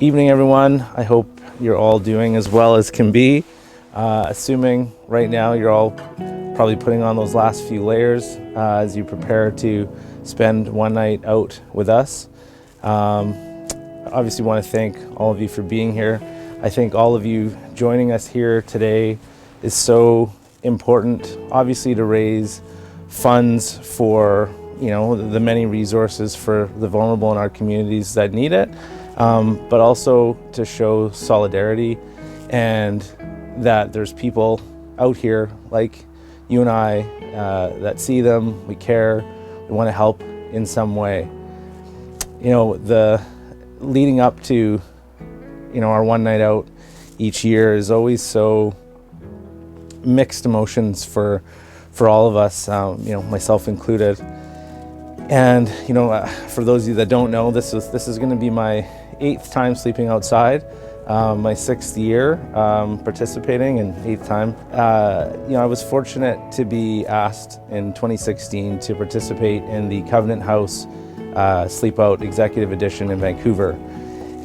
Evening, everyone. I hope you're all doing as well as can be. Assuming right now you're all probably putting on those last few layers as you prepare to spend one night out with us. Obviously want to thank all of you for being here. I think all of you joining us here today is so important, obviously, to raise funds for the many resources for the vulnerable in our communities that need it, but also to show solidarity and that there's people out here like you and I that see them, we care, we want to help in some way. The leading up to our one night out each year is always so mixed emotions for all of us, myself included. And for those of you that don't know, this is going to be my 8th time sleeping outside, my 6th year participating, and 8th time. I was fortunate to be asked in 2016 to participate in the Covenant House Sleep Out Executive Edition in Vancouver.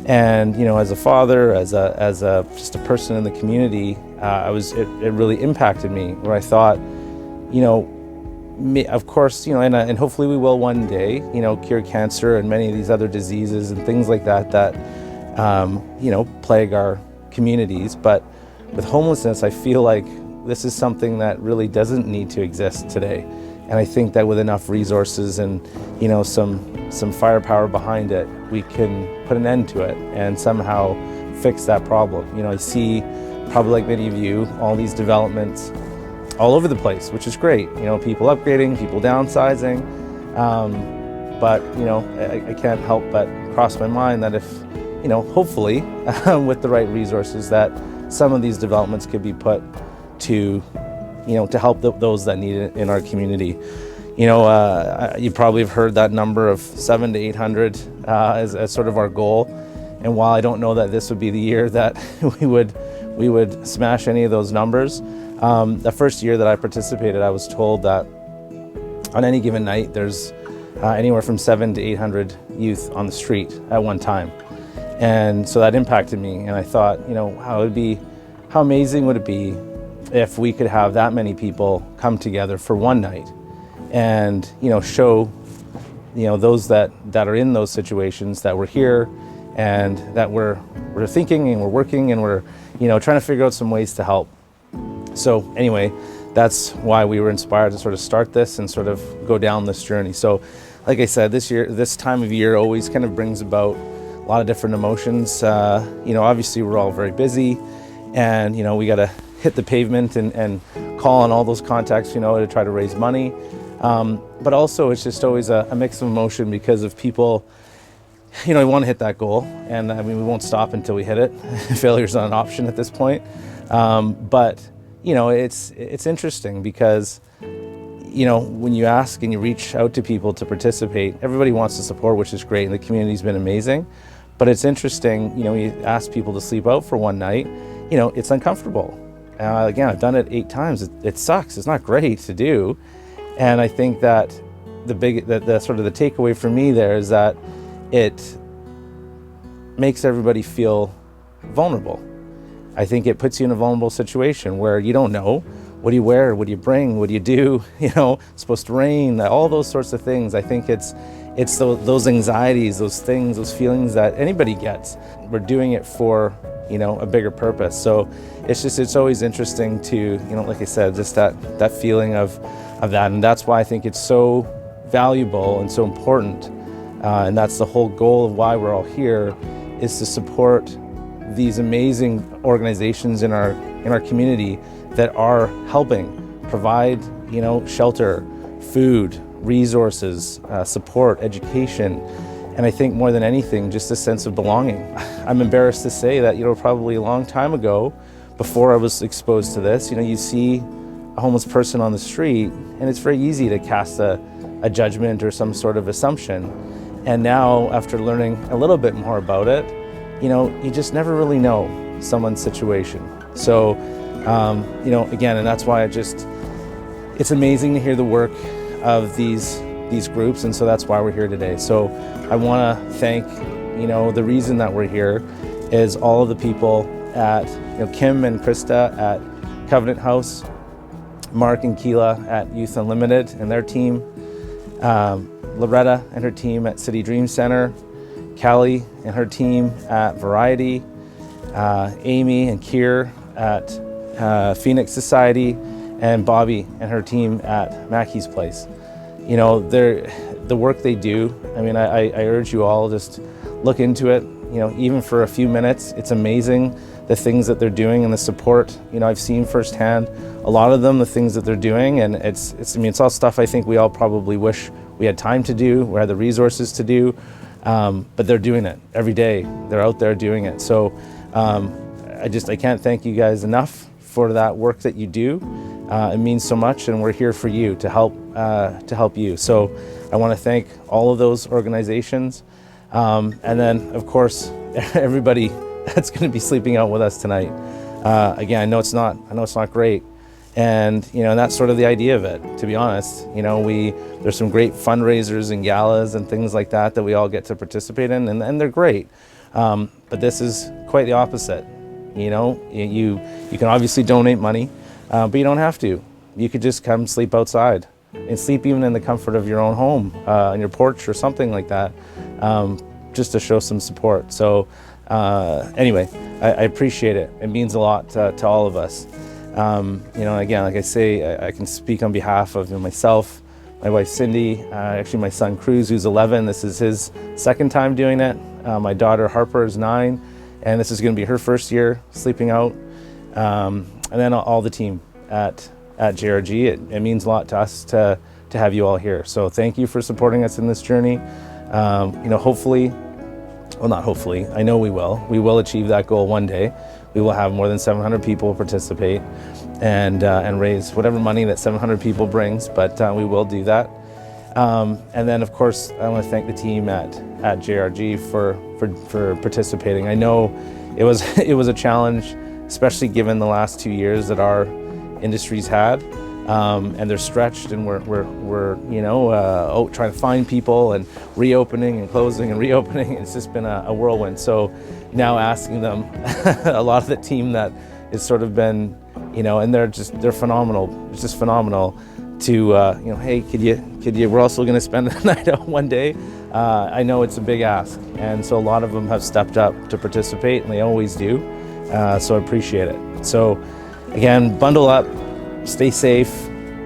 And as a father, as just a person in the community, it really impacted me. Where I thought, of course, and hopefully we will one day, cure cancer and many of these other diseases and things like that plague our communities. But with homelessness, I feel like this is something that really doesn't need to exist today. And I think that with enough resources and some firepower behind it, we can put an end to it and somehow fix that problem. I see, probably like many of you, all these developments all over the place, which is great. People upgrading, people downsizing, but I can't help but cross my mind that if hopefully with the right resources, that some of these developments could be put to to help those that need it in our community. You probably have heard that number of 700 to 800 as sort of our goal. And while I don't know that this would be the year that we would smash any of those numbers, the first year that I participated, I was told that on any given night there's anywhere from 700 to 800 youth on the street at one time. And so that impacted me, and I thought, how amazing would it be if we could have that many people come together for one night and show those that are in those situations that we're here and that we're thinking and we're working and we're trying to figure out some ways to help. So anyway, that's why we were inspired to sort of start this and sort of go down this journey. So like I said, this time of year always kind of brings about a lot of different emotions. Obviously we're all very busy, and we got to hit the pavement and call on all those contacts, to try to raise money. But also it's just always a mix of emotion because of people, we want to hit that goal, and we won't stop until we hit it. Failure's not an option at this point. But it's interesting because, when you ask and you reach out to people to participate, everybody wants to support, which is great, and the community's been amazing. But it's interesting, when you ask people to sleep out for one night, it's uncomfortable. Again, I've done it 8 times. It sucks. It's not great to do. And I think that the sort of the takeaway for me there is that it makes everybody feel vulnerable. I think it puts you in a vulnerable situation where you don't know, what do you wear, what do you bring, what do you do, it's supposed to rain, all those sorts of things. I think it's those anxieties, those things, those feelings that anybody gets. We're doing it for a bigger purpose. So it's always interesting to, like I said, just that feeling of that. And that's why I think it's so valuable and so important. And that's the whole goal of why we're all here, is to support these amazing organizations in our community that are helping provide, shelter, food, resources, support, education. And I think more than anything, just a sense of belonging. I'm embarrassed to say that, probably a long time ago, before I was exposed to this, you see a homeless person on the street, and it's very easy to cast a judgment or some sort of assumption. And now, after learning a little bit more about it, you just never really know someone's situation. So, again, and that's why it's amazing to hear the work of these groups, and so that's why we're here today. So I want to thank you know, the reason that we're here is all of the people at, you know, Kim and Krista at Covenant House, Mark and Keela at Youth Unlimited and their team, Loretta and her team at City Dream Center, Callie and her team at Variety, Amy and Kier at Phoenix Society, and Bobby and her team at Mackie's Place. You know, the work they do, I mean, I urge you all, just look into it, you know, even for a few minutes. It's amazing the things that they're doing and the support. You know, I've seen firsthand a lot of them, the things that they're doing, and it's I mean, it's all stuff I think we all probably wish we had time to do, we had the resources to do, but they're doing it every day. They're out there doing it. So I can't thank you guys enough for that work that you do. It means so much, and we're here for you to help you. So I want to thank all of those organizations, and then of course everybody that's going to be sleeping out with us tonight. Again, I know it's not great, and you know, and that's sort of the idea of it. To be honest, you know, there's some great fundraisers and galas and things like that we all get to participate in, and they're great. But this is quite the opposite. You know, you can obviously donate money, but you don't have to. You could just come sleep outside and sleep even in the comfort of your own home, on your porch or something like that, just to show some support. So anyway, I appreciate it. It means a lot to all of us. You know, again, like I say, I can speak on behalf of myself, my wife Cindy, actually my son Cruz, who's 11. This is his second time doing it. My daughter Harper is 9. And this is going to be her first year sleeping out, and then all the team at JRG. It means a lot to us to have you all here. So thank you for supporting us in this journey. You know, hopefully, well, not hopefully, I know we will achieve that goal one day. We will have more than 700 people participate and raise whatever money that 700 people brings, but we will do that. And then, of course, I want to thank the team at JRG for participating. I know it was a challenge, especially given the last 2 years that our industry's had, and they're stretched, and we're you know, trying to find people and reopening and closing and reopening. It's just been a whirlwind. So now asking them, a lot of the team that has sort of been, you know, and they're phenomenal. It's just phenomenal. To you know, hey, could you? We're also going to spend the night out one day. I know it's a big ask, and so a lot of them have stepped up to participate, and they always do. So I appreciate it. So again, bundle up, stay safe.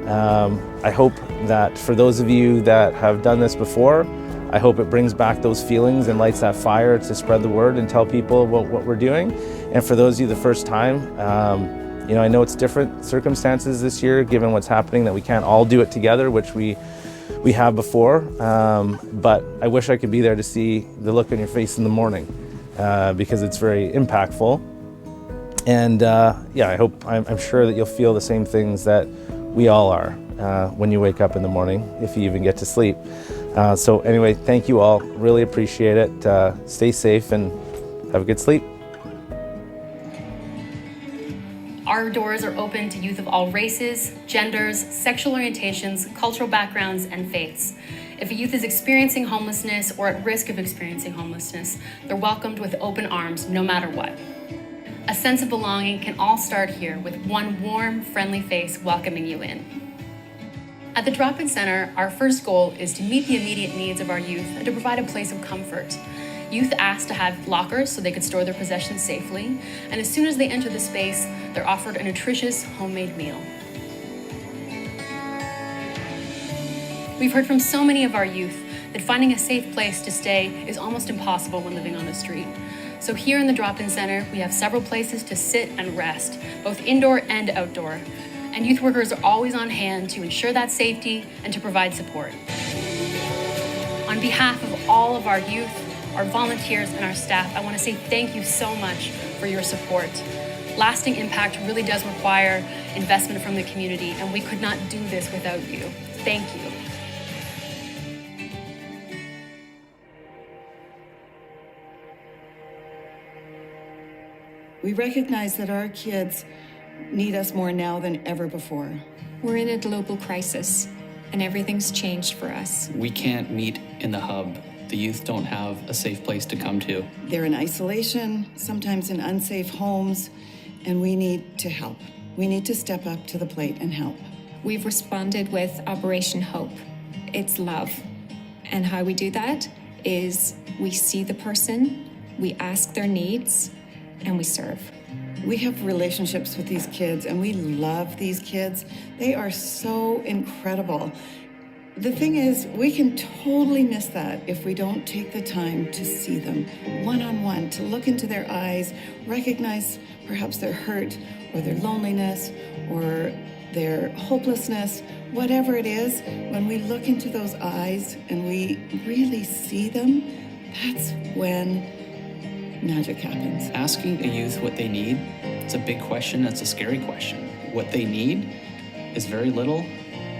I hope that for those of you that have done this before, I hope it brings back those feelings and lights that fire to spread the word and tell people what we're doing. And for those of you the first time, you know, I know it's different circumstances this year, given what's happening, that we can't all do it together, which we have before. But I wish I could be there to see the look on your face in the morning, because it's very impactful. And yeah, I'm sure that you'll feel the same things that we all are when you wake up in the morning, if you even get to sleep. So anyway, thank you all. Really appreciate it. Stay safe and have a good sleep. Our doors are open to youth of all races, genders, sexual orientations, cultural backgrounds, and faiths. If a youth is experiencing homelessness or at risk of experiencing homelessness, they're welcomed with open arms, no matter what. A sense of belonging can all start here, with one warm, friendly face welcoming you in. At the DropIn Center, our first goal is to meet the immediate needs of our youth and to provide a place of comfort. Youth asked to have lockers so they could store their possessions safely, and as soon as they enter the space, they're offered a nutritious homemade meal. We've heard from so many of our youth that finding a safe place to stay is almost impossible when living on the street. So here in the DropIn Center, we have several places to sit and rest, both indoor and outdoor. And youth workers are always on hand to ensure that safety and to provide support. On behalf of all of our youth, our volunteers, and our staff, I want to say thank you so much for your support. Lasting impact really does require investment from the community, and we could not do this without you. Thank you. We recognize that our kids need us more now than ever before. We're in a global crisis, and everything's changed for us. We can't meet in the hub. The youth don't have a safe place to come to. They're in isolation, sometimes in unsafe homes, and we need to help. We need to step up to the plate and help. We've responded with Operation Hope. It's love. And how we do that is we see the person, we ask their needs, and we serve. We have relationships with these kids, and we love these kids. They are so incredible. The thing is, we can totally miss that if we don't take the time to see them one-on-one, to look into their eyes, recognize perhaps their hurt or their loneliness or their hopelessness, whatever it is. When we look into those eyes and we really see them, that's when magic happens. Asking a youth what they need, it's a big question, it's a scary question. What they need is very little,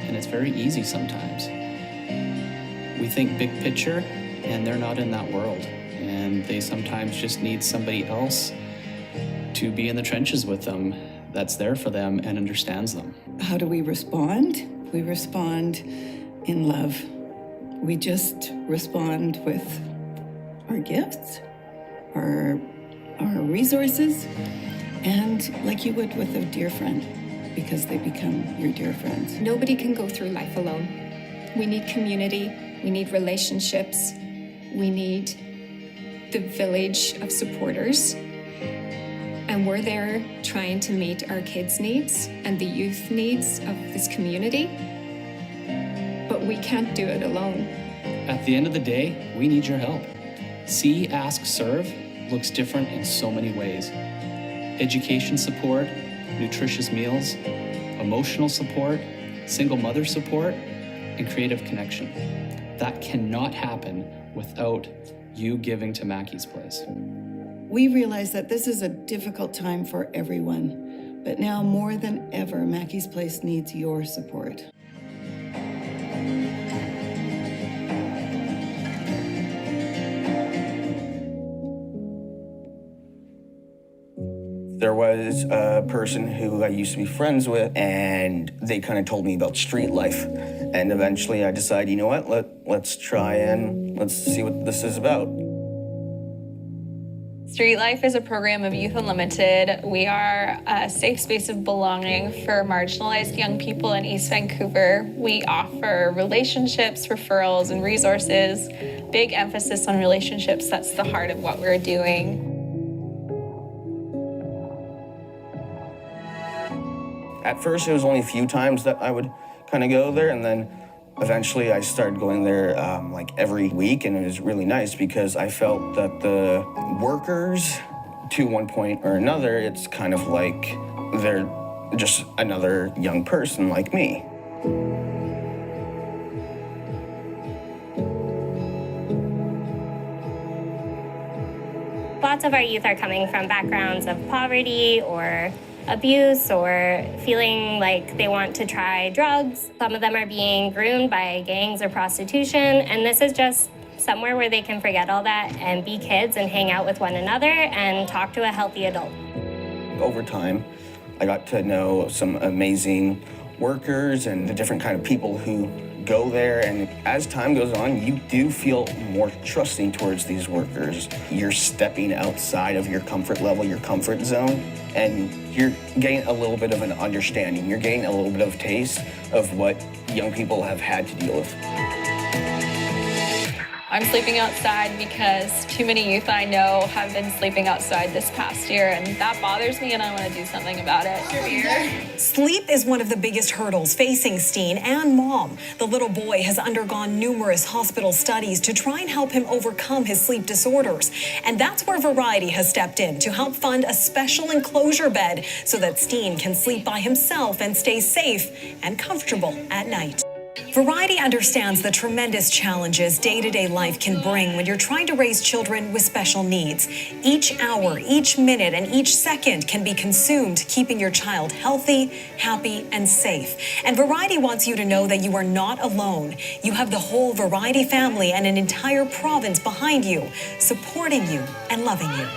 and it's very easy sometimes. We think big picture, and they're not in that world. And they sometimes just need somebody else to be in the trenches with them, that's there for them and understands them. How do we respond? We respond in love. We just respond with our gifts, our resources, and like you would with a dear friend, because they become your dear friends. Nobody can go through life alone. We need community, we need relationships, we need the village of supporters. And we're there trying to meet our kids' needs and the youth needs of this community. But we can't do it alone. At the end of the day, we need your help. See, Ask, Serve looks different in so many ways. Education support, nutritious meals, emotional support, single mother support, and creative connection. That cannot happen without you giving to Mackie's Place. We realize that this is a difficult time for everyone, but now more than ever, Mackie's Place needs your support. There was a person who I used to be friends with, and they kind of told me about street life. And eventually I decided, you know what, let's try and let's see what this is about. Street Life is a program of Youth Unlimited. We are a safe space of belonging for marginalized young people in East Vancouver. We offer relationships, referrals, and resources. Big emphasis on relationships. That's the heart of what we're doing. At first, it was only a few times that I would kind of go there, and then eventually I started going there like every week, and it was really nice because I felt that the workers, to one point or another, it's kind of like they're just another young person like me. Lots of our youth are coming from backgrounds of poverty or abuse or feeling like they want to try drugs. Some of them are being groomed by gangs or prostitution, and this is just somewhere where they can forget all that and be kids and hang out with one another and talk to a healthy adult. Over time, I got to know some amazing workers and the different kind of people who go there, and as time goes on, you do feel more trusting towards these workers. You're stepping outside of your comfort level, your comfort zone, and you're getting a little bit of an understanding. You're getting a little bit of taste of what young people have had to deal with. I'm sleeping outside because too many youth I know have been sleeping outside this past year, and that bothers me, and I want to do something about it. Sleep is one of the biggest hurdles facing Steen and Mom. The little boy has undergone numerous hospital studies to try and help him overcome his sleep disorders. And that's where Variety has stepped in to help fund a special enclosure bed so that Steen can sleep by himself and stay safe and comfortable at night. Variety understands the tremendous challenges day-to-day life can bring when you're trying to raise children with special needs. Each hour, each minute, and each second can be consumed keeping your child healthy, happy, and safe. And Variety wants you to know that you are not alone. You have the whole Variety family and an entire province behind you, supporting you and loving you.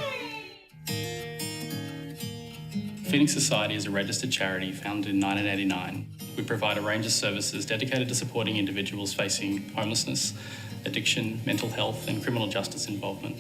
Feeding Society is a registered charity founded in 1989. We provide a range of services dedicated to supporting individuals facing homelessness addiction, mental health, and criminal justice involvement.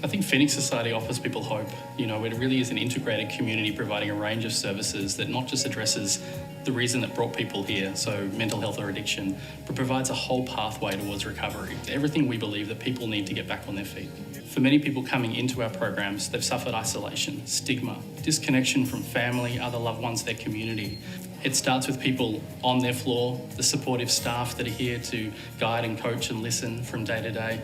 I think Phoenix Society offers people hope. You know, it really is an integrated community providing a range of services that not just addresses the reason that brought people here, so mental health or addiction, but provides a whole pathway towards recovery. Everything we believe that people need to get back on their feet. For many people coming into our programs, they've suffered isolation, stigma, disconnection from family, other loved ones, their community. It starts with people on their floor, the supportive staff that are here to guide and coach and listen from day to day,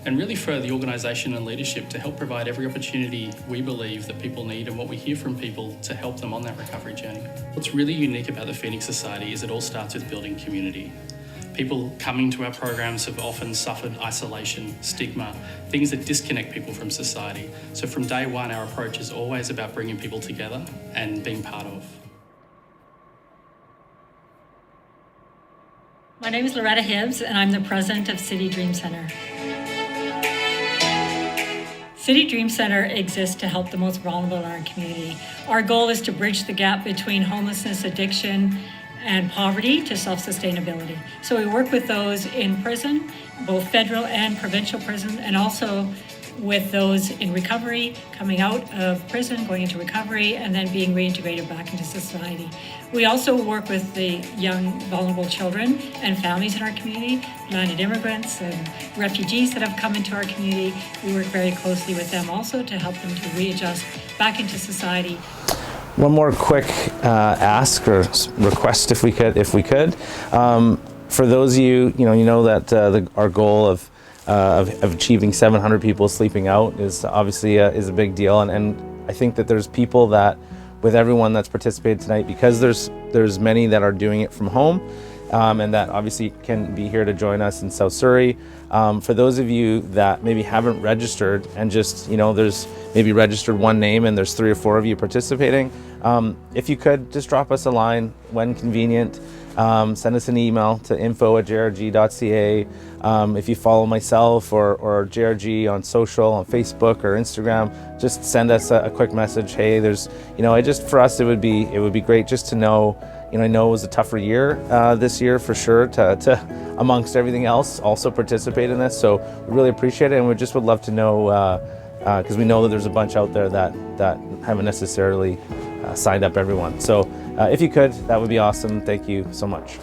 and really for the organisation and leadership to help provide every opportunity we believe that people need and what we hear from people to help them on that recovery journey. What's really unique about the Phoenix Society is it all starts with building community. People coming to our programs have often suffered isolation, stigma, things that disconnect people from society. So from day one, our approach is always about bringing people together and being part of. My name is Loretta Hibbs, and I'm the president of City Dream Center. City Dream Center exists to help the most vulnerable in our community. Our goal is to bridge the gap between homelessness, addiction, and poverty to self-sustainability. So we work with those in prison, both federal and provincial prison, and also with those in recovery, coming out of prison, going into recovery, and then being reintegrated back into society. We also work with the young, vulnerable children and families in our community, landed immigrants and refugees that have come into our community. We work very closely with them also to help them to readjust back into society. One more quick ask or request, if we could. For those of you, you know that our goal of achieving 700 people sleeping out is obviously is a big deal, and I think that there's people that, with everyone that's participated tonight, because there's many that are doing it from home, and that obviously can be here to join us in South Surrey. For those of you that maybe haven't registered and just, there's maybe registered one name and there's 3 or 4 of you participating, if you could just drop us a line when convenient. Send us an email to info@jrg.ca. If you follow myself or JRG on social, on Facebook or Instagram, just send us a quick message. Hey, for us it would be great just to know. I know it was a tougher year this year for sure to amongst everything else also participate in this. So we really appreciate it, and we just would love to know because we know that there's a bunch out there that haven't necessarily signed up everyone. So if you could, that would be awesome. Thank you so much.